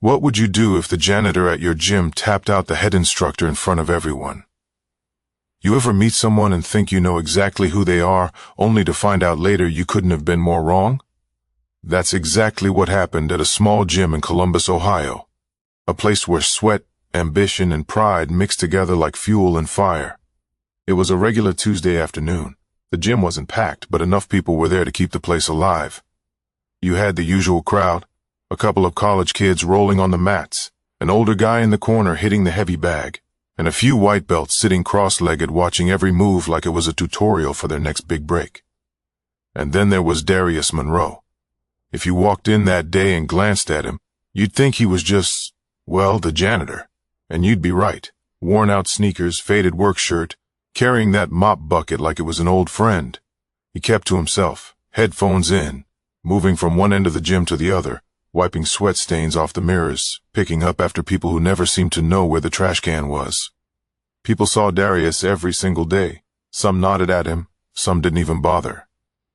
What would you do if the janitor at your gym tapped out the head instructor in front of everyone? You ever meet someone and think you know exactly who they are, only to find out later you couldn't have been more wrong? That's exactly what happened at a small gym in Columbus, Ohio. A place where sweat, ambition, and pride mixed together like fuel and fire. It was a regular Tuesday afternoon. The gym wasn't packed, but enough people were there to keep the place alive. You had the usual crowd, a couple of college kids rolling on the mats, an older guy in the corner hitting the heavy bag, and a few white belts sitting cross-legged watching every move like it was a tutorial for their next big break. And then there was Darius Monroe. If you walked in that day and glanced at him, you'd think he was just, well, the janitor. And you'd be right. Worn-out sneakers, faded work shirt, carrying that mop bucket like it was an old friend. He kept to himself, headphones in, moving from one end of the gym to the other, wiping sweat stains off the mirrors, picking up after people who never seemed to know where the trash can was. People saw Darius every single day. Some nodded at him, some didn't even bother.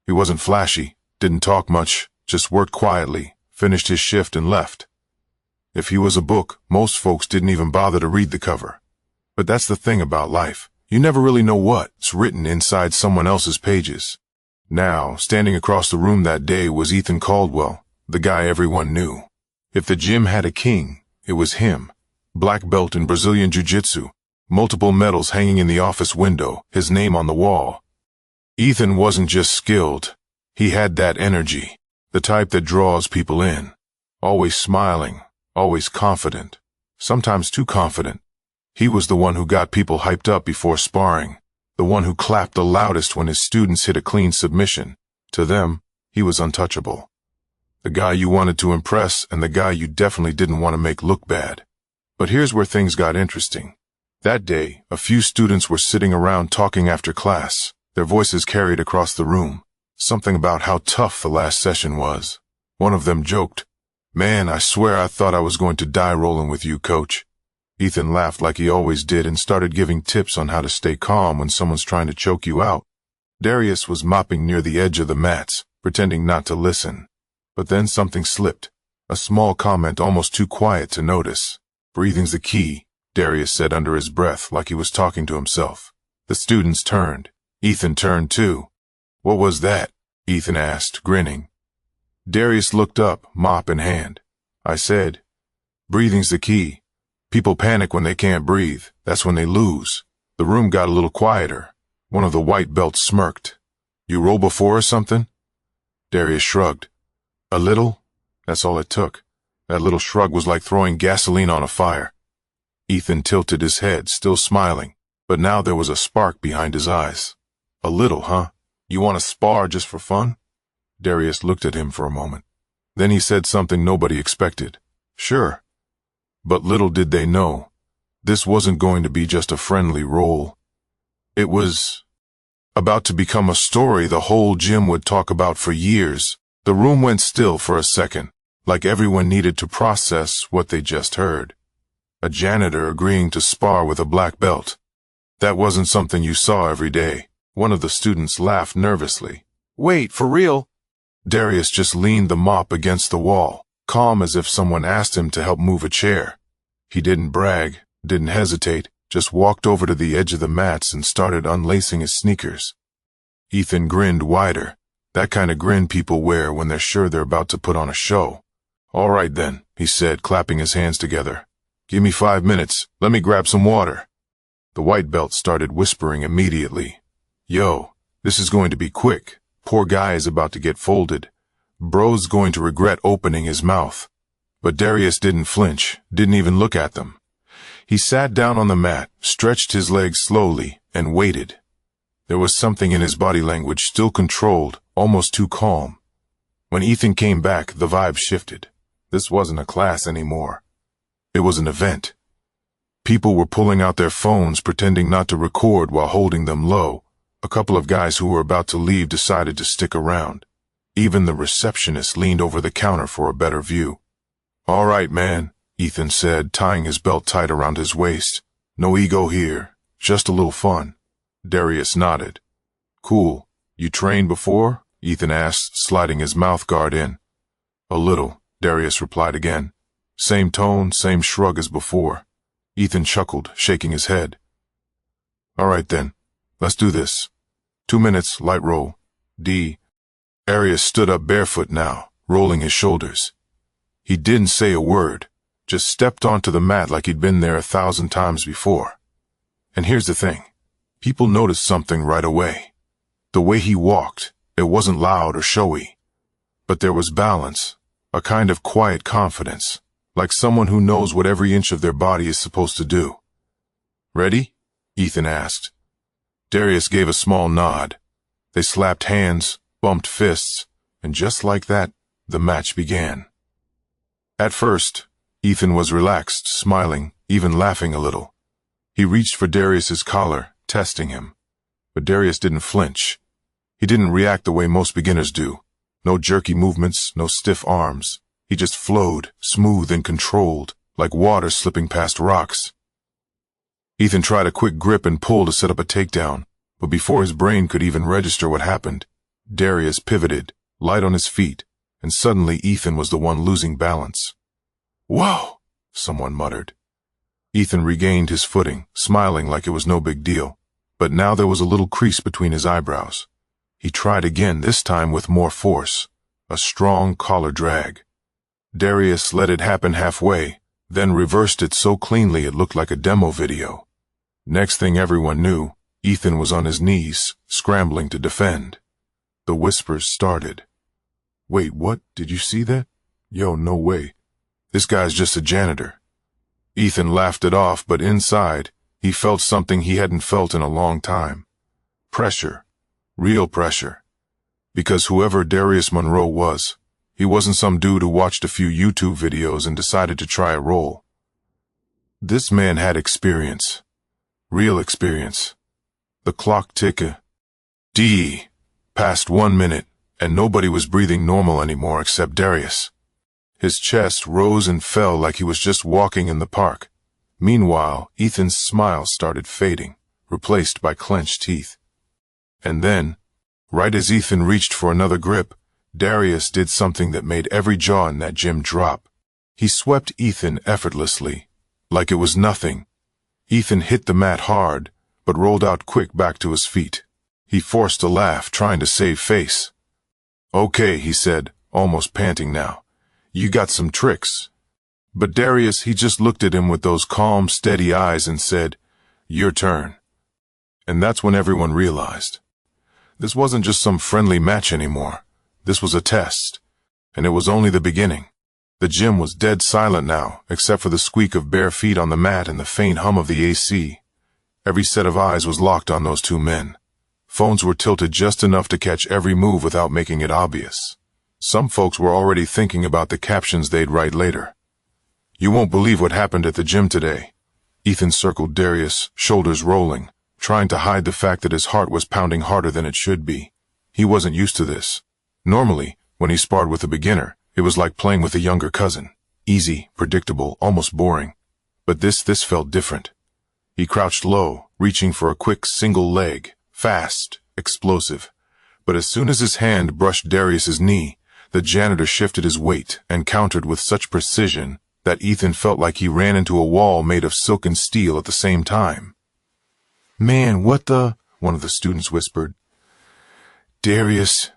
He wasn't flashy, didn't talk much, just worked quietly, finished his shift and left. If he was a book, most folks didn't even bother to read the cover. But that's the thing about life. You never really know what's written inside someone else's pages. Now, standing across the room that day was Ethan Caldwell, the guy everyone knew. If the gym had a king, it was him. Black belt in Brazilian Jiu-Jitsu, multiple medals hanging in the office window, his name on the wall. Ethan wasn't just skilled. He had that energy, the type that draws people in. Always smiling, always confident, sometimes too confident. He was the one who got people hyped up before sparring, the one who clapped the loudest when his students hit a clean submission. To them, he was untouchable. The guy you wanted to impress and the guy you definitely didn't want to make look bad. But here's where things got interesting. That day, a few students were sitting around talking after class, their voices carried across the room. Something about how tough the last session was. One of them joked, "Man, I swear I thought I was going to die rolling with you, coach." Ethan laughed like he always did and started giving tips on how to stay calm when someone's trying to choke you out. Darius was mopping near the edge of the mats, pretending not to listen. But then something slipped, a small comment almost too quiet to notice. "Breathing's the key," Darius said under his breath like he was talking to himself. The students turned. Ethan turned too. "What was that?" Ethan asked, grinning. Darius looked up, mop in hand. "I said, breathing's the key. People panic when they can't breathe. That's when they lose." The room got a little quieter. One of the white belts smirked. "You roll before or something?" Darius shrugged. "A little?" That's all it took. That little shrug was like throwing gasoline on a fire. Ethan tilted his head, still smiling, but now there was a spark behind his eyes. "A little, huh? You want to spar just for fun?" Darius looked at him for a moment. Then he said something nobody expected. "Sure." But little did they know, this wasn't going to be just a friendly roll. It was about to become a story the whole gym would talk about for years. The room went still for a second, like everyone needed to process what they just heard. A janitor agreeing to spar with a black belt. That wasn't something you saw every day. One of the students laughed nervously. "Wait, for real?" Darius just leaned the mop against the wall, calm as if someone asked him to help move a chair. He didn't brag, didn't hesitate, just walked over to the edge of the mats and started unlacing his sneakers. Ethan grinned wider, that kind of grin people wear when they're sure they're about to put on a show. "All right then," he said, clapping his hands together. "Give me 5 minutes. Let me grab some water." The white belt started whispering immediately. "Yo, this is going to be quick. Poor guy is about to get folded. Bro's going to regret opening his mouth." But Darius didn't flinch, didn't even look at them. He sat down on the mat, stretched his legs slowly, and waited. There was something in his body language still controlled, almost too calm. When Ethan came back, the vibe shifted. This wasn't a class anymore. It was an event. People were pulling out their phones, pretending not to record while holding them low. A couple of guys who were about to leave decided to stick around. Even the receptionist leaned over the counter for a better view. "All right, man," Ethan said, tying his belt tight around his waist. "No ego here, just a little fun." Darius nodded. "Cool. You trained before?" Ethan asked, sliding his mouth guard in. "A little," Darius replied again. Same tone, same shrug as before. Ethan chuckled, shaking his head. All right then, let's do this. 2 minutes, light roll. D. Darius stood up barefoot now, rolling his shoulders. He didn't say a word, just stepped onto the mat like he'd been there 1,000 times before. And here's the thing. People noticed something right away. The way he walked, it wasn't loud or showy. But there was balance, a kind of quiet confidence, like someone who knows what every inch of their body is supposed to do. Ready? Ethan asked. Darius gave a small nod. They slapped hands, bumped fists, and just like that, the match began. At first, Ethan was relaxed, smiling, even laughing a little. He reached for Darius's collar, testing him. But Darius didn't flinch. He didn't react the way most beginners do. No jerky movements, no stiff arms. He just flowed, smooth and controlled, like water slipping past rocks. Ethan tried a quick grip and pull to set up a takedown, but before his brain could even register what happened, Darius pivoted, light on his feet, and suddenly Ethan was the one losing balance. "Whoa!" someone muttered. Ethan regained his footing, smiling like it was no big deal, but now there was a little crease between his eyebrows. He tried again, this time with more force, a strong collar drag. Darius let it happen halfway, then reversed it so cleanly it looked like a demo video. Next thing everyone knew, Ethan was on his knees, scrambling to defend. The whispers started. "Wait, what? Did you see that? Yo, no way. This guy's just a janitor." Ethan laughed it off, but inside, he felt something he hadn't felt in a long time. Pressure. Real pressure. Because whoever Darius Monroe was, he wasn't some dude who watched a few YouTube videos and decided to try a role. This man had experience. Real experience. The clock ticked. Past 1 minute, and nobody was breathing normal anymore except Darius. His chest rose and fell like he was just walking in the park. Meanwhile, Ethan's smile started fading, replaced by clenched teeth. And then, right as Ethan reached for another grip, Darius did something that made every jaw in that gym drop. He swept Ethan effortlessly, like it was nothing. Ethan hit the mat hard, but rolled out quick back to his feet. He forced a laugh, trying to save face. "Okay," he said, almost panting now. "You got some tricks." But Darius, he just looked at him with those calm, steady eyes and said, "Your turn." And that's when everyone realized. This wasn't just some friendly match anymore. This was a test. And it was only the beginning. The gym was dead silent now, except for the squeak of bare feet on the mat and the faint hum of the AC. Every set of eyes was locked on those two men. Phones were tilted just enough to catch every move without making it obvious. Some folks were already thinking about the captions they'd write later. "You won't believe what happened at the gym today." Ethan circled Darius, shoulders rolling, trying to hide the fact that his heart was pounding harder than it should be. He wasn't used to this. Normally, when he sparred with a beginner, it was like playing with a younger cousin. Easy, predictable, almost boring. But this felt different. He crouched low, reaching for a quick single leg, fast, explosive. But as soon as his hand brushed Darius's knee, the janitor shifted his weight and countered with such precision that Ethan felt like he ran into a wall made of silk and steel at the same time. "Man, what the?" one of the students whispered. Darius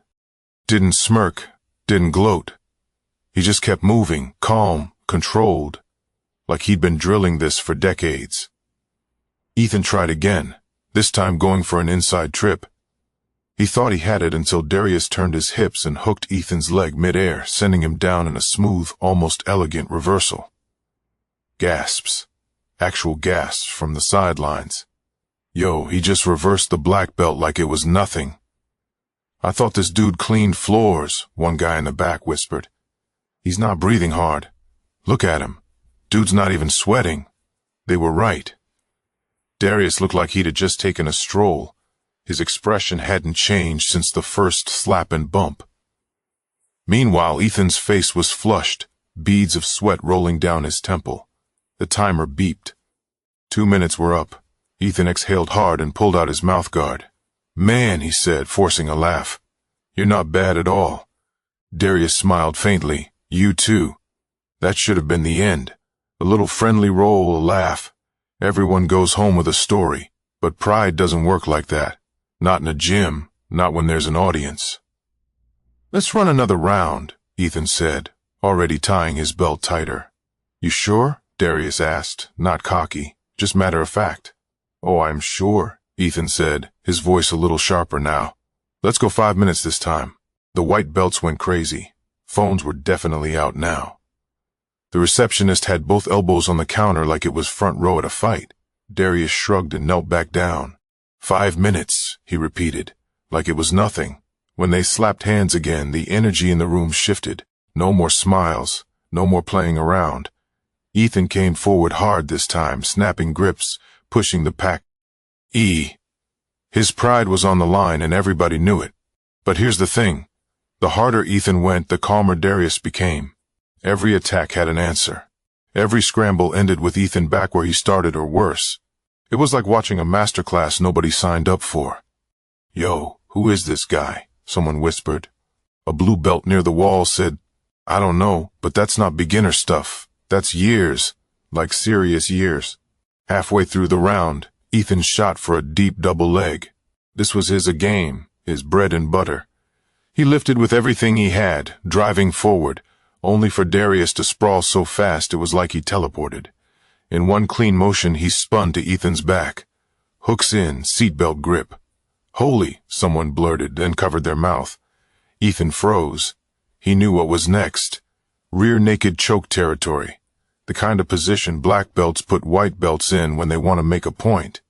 didn't smirk, didn't gloat. He just kept moving, calm, controlled, like he'd been drilling this for decades. Ethan tried again, this time going for an inside trip. He thought he had it until Darius turned his hips and hooked Ethan's leg midair, sending him down in a smooth, almost elegant reversal. Gasps. Actual gasps from the sidelines. "Yo, he just reversed the black belt like it was nothing." "I thought this dude cleaned floors," one guy in the back whispered. "He's not breathing hard. Look at him. Dude's not even sweating." They were right. Darius looked like he'd had just taken a stroll. His expression hadn't changed since the first slap and bump. Meanwhile, Ethan's face was flushed, beads of sweat rolling down his temple. The timer beeped. 2 minutes were up. Ethan exhaled hard and pulled out his mouthguard. "Man," he said, forcing a laugh. "You're not bad at all." Darius smiled faintly. "You too." That should have been the end. A little friendly roll, a laugh. Everyone goes home with a story, but pride doesn't work like that. Not in a gym, not when there's an audience. "Let's run another round," Ethan said, already tying his belt tighter. "You sure?" Darius asked, not cocky, just matter of fact. "Oh, I'm sure," Ethan said, his voice a little sharper now. "Let's go 5 minutes this time." The white belts went crazy. Phones were definitely out now. The receptionist had both elbows on the counter like it was front row at a fight. Darius shrugged and knelt back down. 5 minutes, he repeated, like it was nothing. When they slapped hands again, the energy in the room shifted. No more smiles, no more playing around. Ethan came forward hard this time, snapping grips, pushing the pack. His pride was on the line and everybody knew it. But here's the thing. The harder Ethan went, the calmer Darius became. Every attack had an answer. Every scramble ended with Ethan back where he started or worse. It was like watching a masterclass nobody signed up for. "Yo, who is this guy?" someone whispered. A blue belt near the wall said, "I don't know, but that's not beginner stuff. That's years, like serious years." Halfway through the round, Ethan shot for a deep double leg. This was his game, his bread and butter. He lifted with everything he had, driving forward, only for Darius to sprawl so fast it was like he teleported. In one clean motion, he spun to Ethan's back. Hooks in, seatbelt grip. "Holy," someone blurted, then covered their mouth. Ethan froze. He knew what was next. Rear naked choke territory. The kind of position black belts put white belts in when they want to make a point.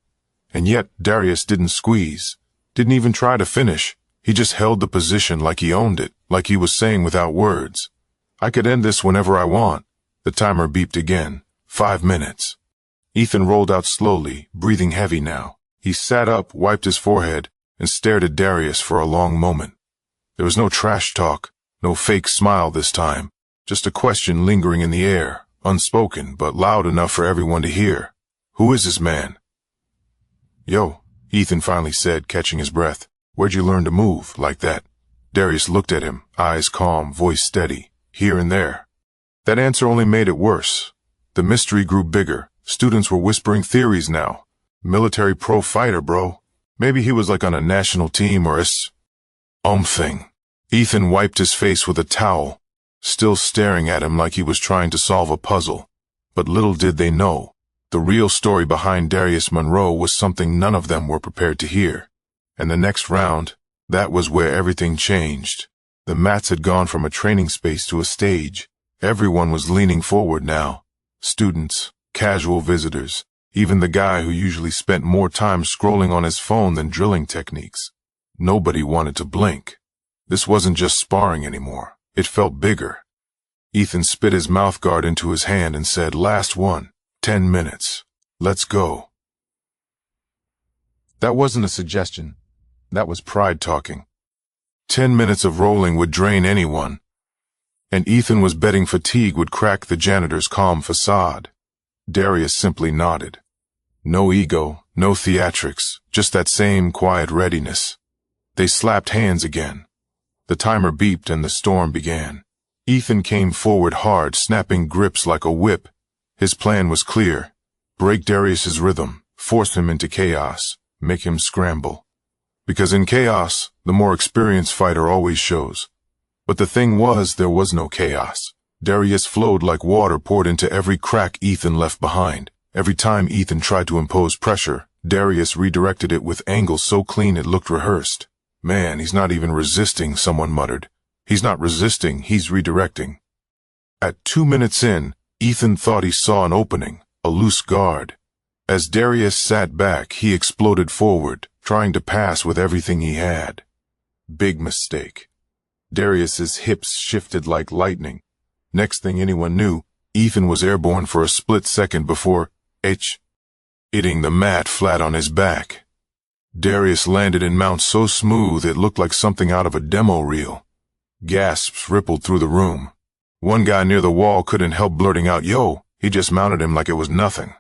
And yet, Darius didn't squeeze. Didn't even try to finish. He just held the position like he owned it, like he was saying without words. "I could end this whenever I want." The timer beeped again. 5 minutes. Ethan rolled out slowly, breathing heavy now. He sat up, wiped his forehead, and stared at Darius for a long moment. There was no trash talk, no fake smile this time, just a question lingering in the air, unspoken but loud enough for everyone to hear. "Who is this man?" "Yo," Ethan finally said, catching his breath. "Where'd you learn to move like that?" Darius looked at him, eyes calm, voice steady, here and there. That answer only made it worse. The mystery grew bigger. Students were whispering theories now. Military pro fighter, bro. Maybe he was like on a national team or thing. Ethan wiped his face with a towel, still staring at him like he was trying to solve a puzzle. But little did they know, the real story behind Darius Monroe was something none of them were prepared to hear. And the next round, that was where everything changed. The mats had gone from a training space to a stage. Everyone was leaning forward now. Students, casual visitors, even the guy who usually spent more time scrolling on his phone than drilling techniques. Nobody wanted to blink. This wasn't just sparring anymore. It felt bigger. Ethan spit his mouthguard into his hand and said, "Last one, 10 minutes. Let's go." That wasn't a suggestion. That was pride talking. 10 minutes of rolling would drain anyone. And Ethan was betting fatigue would crack the janitor's calm facade. Darius simply nodded. No ego, no theatrics, just that same quiet readiness. They slapped hands again. The timer beeped and the storm began. Ethan came forward hard, snapping grips like a whip. His plan was clear. Break Darius's rhythm, force him into chaos, make him scramble. Because in chaos, the more experienced fighter always shows. But the thing was, there was no chaos. Darius flowed like water poured into every crack Ethan left behind. Every time Ethan tried to impose pressure, Darius redirected it with angles so clean it looked rehearsed. "Man, he's not even resisting," someone muttered. "He's not resisting, he's redirecting." At 2 minutes in, Ethan thought he saw an opening, a loose guard. As Darius sat back, he exploded forward, trying to pass with everything he had. Big mistake. Darius's hips shifted like lightning. Next thing anyone knew, Ethan was airborne for a split second before hitting the mat flat on his back. Darius landed in mount so smooth it looked like something out of a demo reel. Gasps rippled through the room. One guy near the wall couldn't help blurting out, "Yo," he just mounted him like it was nothing.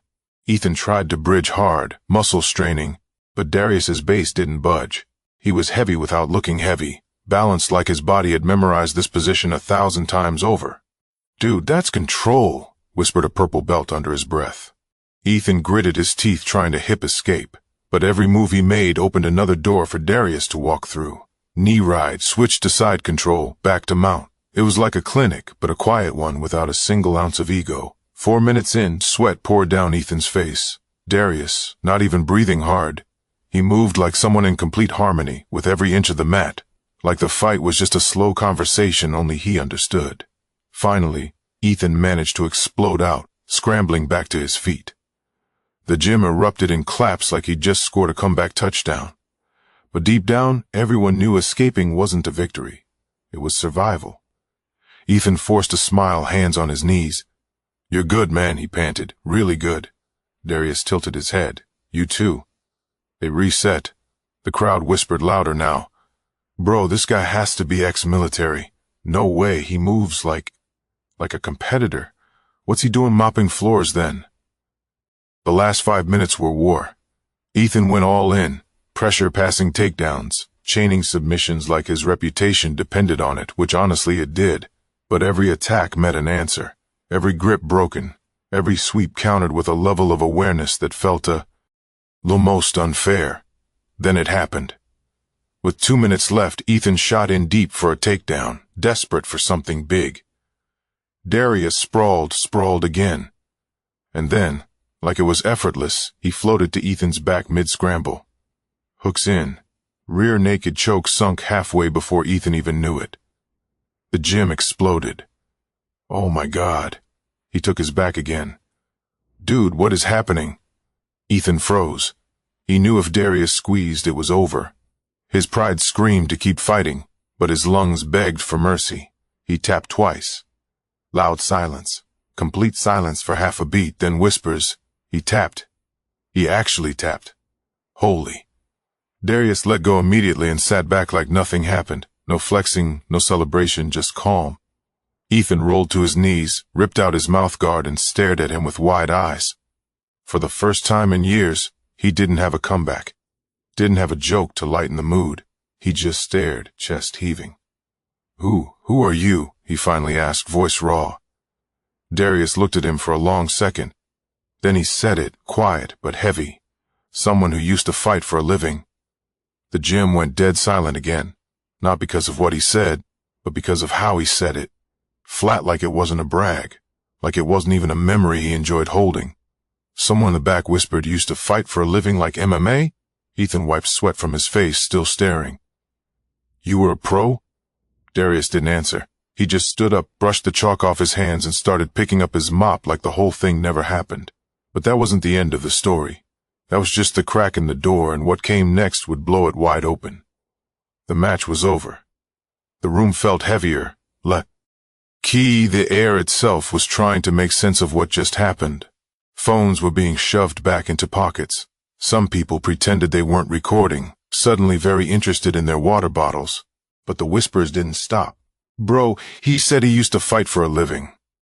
Ethan tried to bridge hard, muscle straining, but Darius's base didn't budge. He was heavy without looking heavy, balanced like his body had memorized this position 1,000 times over. Dude, that's control, whispered a purple belt under his breath. Ethan gritted his teeth trying to hip escape, but every move he made opened another door for Darius to walk through. Knee ride, switch to side control, back to mount. It was like a clinic, but a quiet one without a single ounce of ego. 4 minutes in, sweat poured down Ethan's face. Darius, not even breathing hard. He moved like someone in complete harmony with every inch of the mat, like the fight was just a slow conversation only he understood. Finally, Ethan managed to explode out, scrambling back to his feet. The gym erupted in claps like he'd just scored a comeback touchdown. But deep down, everyone knew escaping wasn't a victory. It was survival. Ethan forced a smile, hands on his knees. "You're good, man," he panted. "Really good." Darius tilted his head. "You too." They reset. The crowd whispered louder now. "Bro, this guy has to be ex-military. No way, he moves like a competitor. What's he doing mopping floors then?" The last 5 minutes were war. Ethan went all in, pressure passing takedowns, chaining submissions like his reputation depended on it, which honestly it did. But every attack met an answer, every grip broken, every sweep countered with a level of awareness that felt most unfair. Then it happened. With 2 minutes left, Ethan shot in deep for a takedown, desperate for something big. Darius sprawled again. And then, like it was effortless, he floated to Ethan's back mid-scramble. Hooks in. Rear naked choke sunk halfway before Ethan even knew it. The gym exploded. "Oh my God." He took his back again. "Dude, what is happening?" Ethan froze. He knew if Darius squeezed, it was over. His pride screamed to keep fighting, but his lungs begged for mercy. He tapped twice. Loud silence. Complete silence for half a beat, then whispers. He tapped. He actually tapped. Holy. Darius let go immediately and sat back like nothing happened. No flexing, no celebration, just calm. Ethan rolled to his knees, ripped out his mouthguard, and stared at him with wide eyes. For the first time in years, he didn't have a comeback. Didn't have a joke to lighten the mood. He just stared, chest heaving. Who are you?" he finally asked, voice raw. Darius looked at him for a long second. Then he said it, quiet but heavy. "Someone who used to fight for a living." The gym went dead silent again, not because of what he said, but because of how he said it. Flat, like it wasn't a brag, like it wasn't even a memory he enjoyed holding. Someone in the back whispered, "Used to fight for a living like MMA?" Ethan wiped sweat from his face, still staring. "You were a pro?" Darius didn't answer. He just stood up, brushed the chalk off his hands, and started picking up his mop like the whole thing never happened. But that wasn't the end of the story. That was just the crack in the door, and what came next would blow it wide open. The match was over. The room felt heavier. The air itself was trying to make sense of what just happened. Phones were being shoved back into pockets. Some people pretended they weren't recording, suddenly very interested in their water bottles. But the whispers didn't stop. "Bro, he said he used to fight for a living.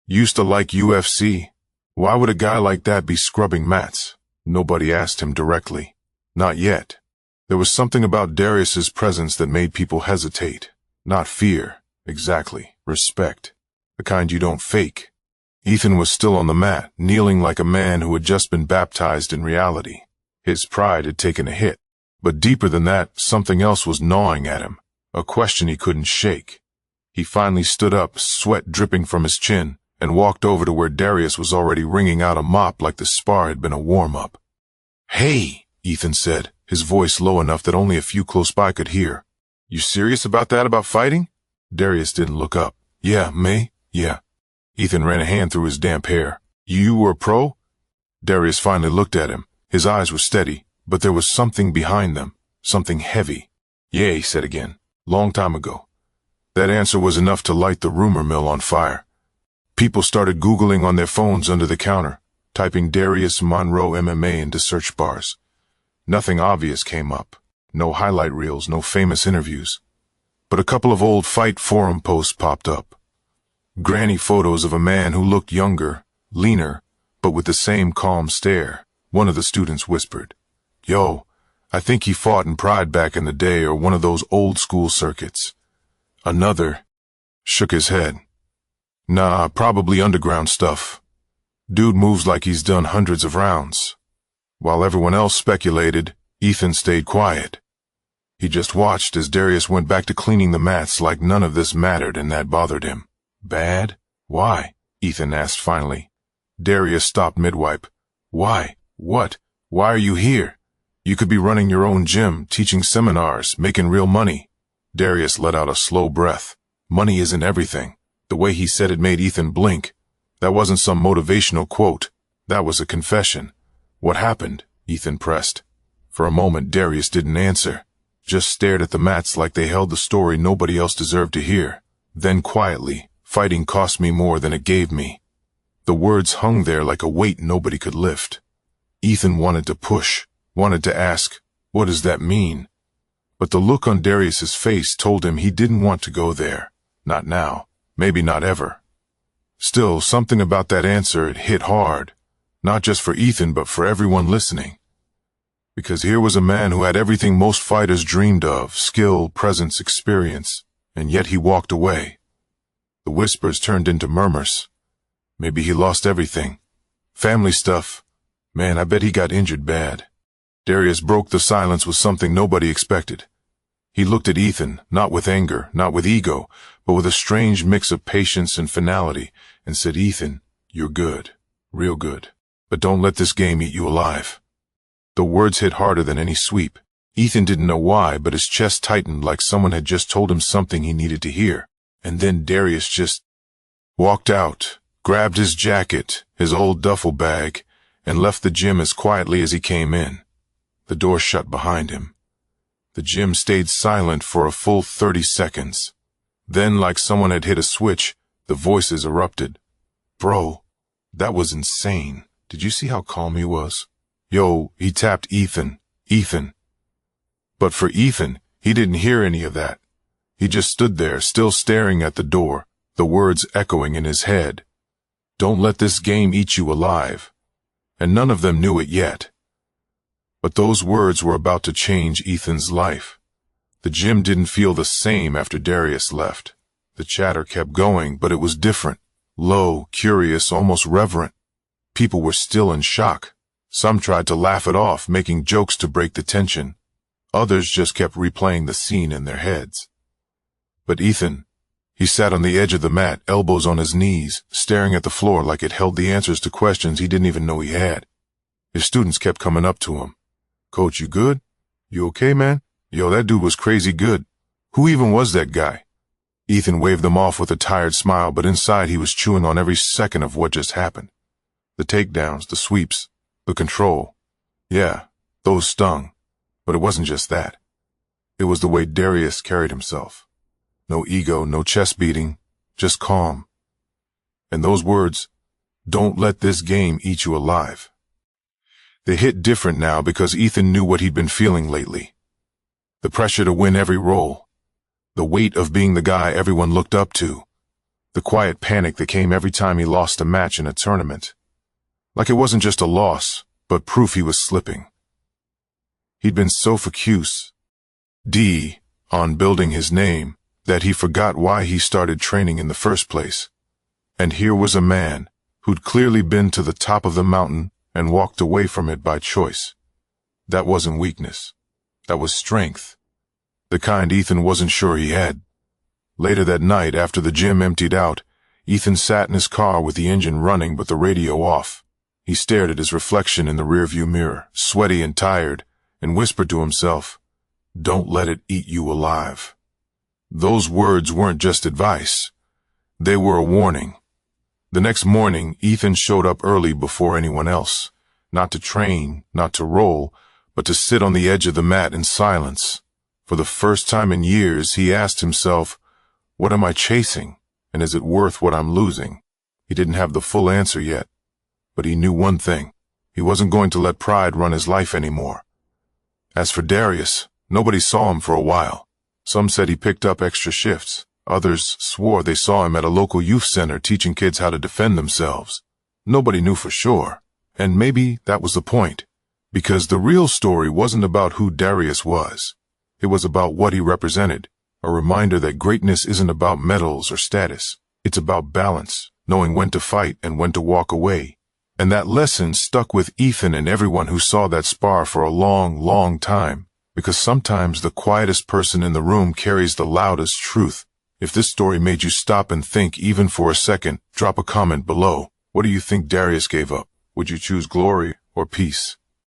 Used to like UFC. Why would a guy like that be scrubbing mats?" Nobody asked him directly. Not yet. There was something about Darius's presence that made people hesitate. Not fear, exactly. Respect. The kind you don't fake. Ethan was still on the mat, kneeling like a man who had just been baptized in reality. His pride had taken a hit. But deeper than that, something else was gnawing at him. A question he couldn't shake. He finally stood up, sweat dripping from his chin, and walked over to where Darius was already wringing out a mop like the Spar had been a warm-up. "Hey," Ethan said, his voice low enough that only a few close by could hear. "You serious about that, about fighting?" Darius didn't look up. "Yeah, me? Yeah." Ethan ran a hand through his damp hair. "You were a pro?" Darius finally looked at him. His eyes were steady, but there was something behind them, something heavy. "Yeah," he said again. "Long time ago." That answer was enough to light the rumor mill on fire. People started Googling on their phones under the counter, typing Darius Monroe MMA into search bars. Nothing obvious came up. No highlight reels, no famous interviews. But a couple of old fight forum posts popped up. Granny photos of a man who looked younger, leaner, but with the same calm stare. One of the students whispered, "Yo, I think he fought in Pride back in the day or one of those old school circuits." Another shook his head. Nah, probably underground stuff. Dude moves like he's done hundreds of rounds. While everyone else speculated, Ethan stayed quiet. He just watched as Darius went back to cleaning the mats like none of this mattered and that bothered him. Bad? Why? Ethan asked finally. Darius stopped mid-wipe. Why? What? Why are you here? You could be running your own gym, teaching seminars, making real money. Darius let out a slow breath. Money isn't everything. The way he said it made Ethan blink. That wasn't some motivational quote. That was a confession. What happened? Ethan pressed. For a moment, Darius didn't answer, just stared at the mats like they held the story nobody else deserved to hear. Then quietly, fighting cost me more than it gave me. The words hung there like a weight nobody could lift. Ethan wanted to push, wanted to ask, what does that mean? But the look on Darius's face told him he didn't want to go there. Not now, maybe not ever. Still, something about that answer, it hit hard. Not just for Ethan, but for everyone listening. Because here was a man who had everything most fighters dreamed of, skill, presence, experience, and yet he walked away. The whispers turned into murmurs. Maybe he lost everything. Family stuff. Man, I bet he got injured bad. Darius broke the silence with something nobody expected. He looked at Ethan, not with anger, not with ego, but with a strange mix of patience and finality, and said, Ethan, you're good, real good, but don't let this game eat you alive. The words hit harder than any sweep. Ethan didn't know why, but his chest tightened like someone had just told him something he needed to hear. And then Darius just walked out, grabbed his jacket, his old duffel bag, and left the gym as quietly as he came in. The door shut behind him. The gym stayed silent for a full 30 seconds. Then, like someone had hit a switch, the voices erupted. Bro, that was insane. Did you see how calm he was? Yo, he tapped Ethan. Ethan. But for Ethan, he didn't hear any of that. He just stood there, still staring at the door, the words echoing in his head. Don't let this game eat you alive. And none of them knew it yet. But those words were about to change Ethan's life. The gym didn't feel the same after Darius left. The chatter kept going, but it was different. Low, curious, almost reverent. People were still in shock. Some tried to laugh it off, making jokes to break the tension. Others just kept replaying the scene in their heads. But Ethan, he sat on the edge of the mat, elbows on his knees, staring at the floor like it held the answers to questions he didn't even know he had. His students kept coming up to him. Coach, you good? You okay, man? Yo, that dude was crazy good. Who even was that guy? Ethan waved them off with a tired smile, but inside he was chewing on every second of what just happened. The takedowns, the sweeps, the control. Yeah, those stung. But it wasn't just that. It was the way Darius carried himself. No ego, no chest beating, just calm. And those words, don't let this game eat you alive. They hit different now because Ethan knew what he'd been feeling lately. The pressure to win every role. The weight of being the guy everyone looked up to. The quiet panic that came every time he lost a match in a tournament. Like it wasn't just a loss, but proof he was slipping. He'd been so focused on building his name that he forgot why he started training in the first place. And here was a man who'd clearly been to the top of the mountain and walked away from it by choice. That wasn't weakness. That was strength. The kind Ethan wasn't sure he had. Later that night, after the gym emptied out, Ethan sat in his car with the engine running but the radio off. He stared at his reflection in the rearview mirror, sweaty and tired, and whispered to himself, "Don't let it eat you alive." Those words weren't just advice. They were a warning. The next morning, Ethan showed up early before anyone else, not to train, not to roll, but to sit on the edge of the mat in silence. For the first time in years, he asked himself, what am I chasing, and is it worth what I'm losing? He didn't have the full answer yet, but he knew one thing. He wasn't going to let pride run his life anymore. As for Darius, nobody saw him for a while. Some said he picked up extra shifts. Others swore they saw him at a local youth center teaching kids how to defend themselves. Nobody knew for sure, and maybe that was the point, because the real story wasn't about who Darius was. It was about what he represented, a reminder that greatness isn't about medals or status. It's about balance, knowing when to fight and when to walk away. And that lesson stuck with Ethan and everyone who saw that spar for a long, long time, because sometimes the quietest person in the room carries the loudest truth. If this story made you stop and think even for a second, drop a comment below. What do you think Darius gave up? Would you choose glory or peace?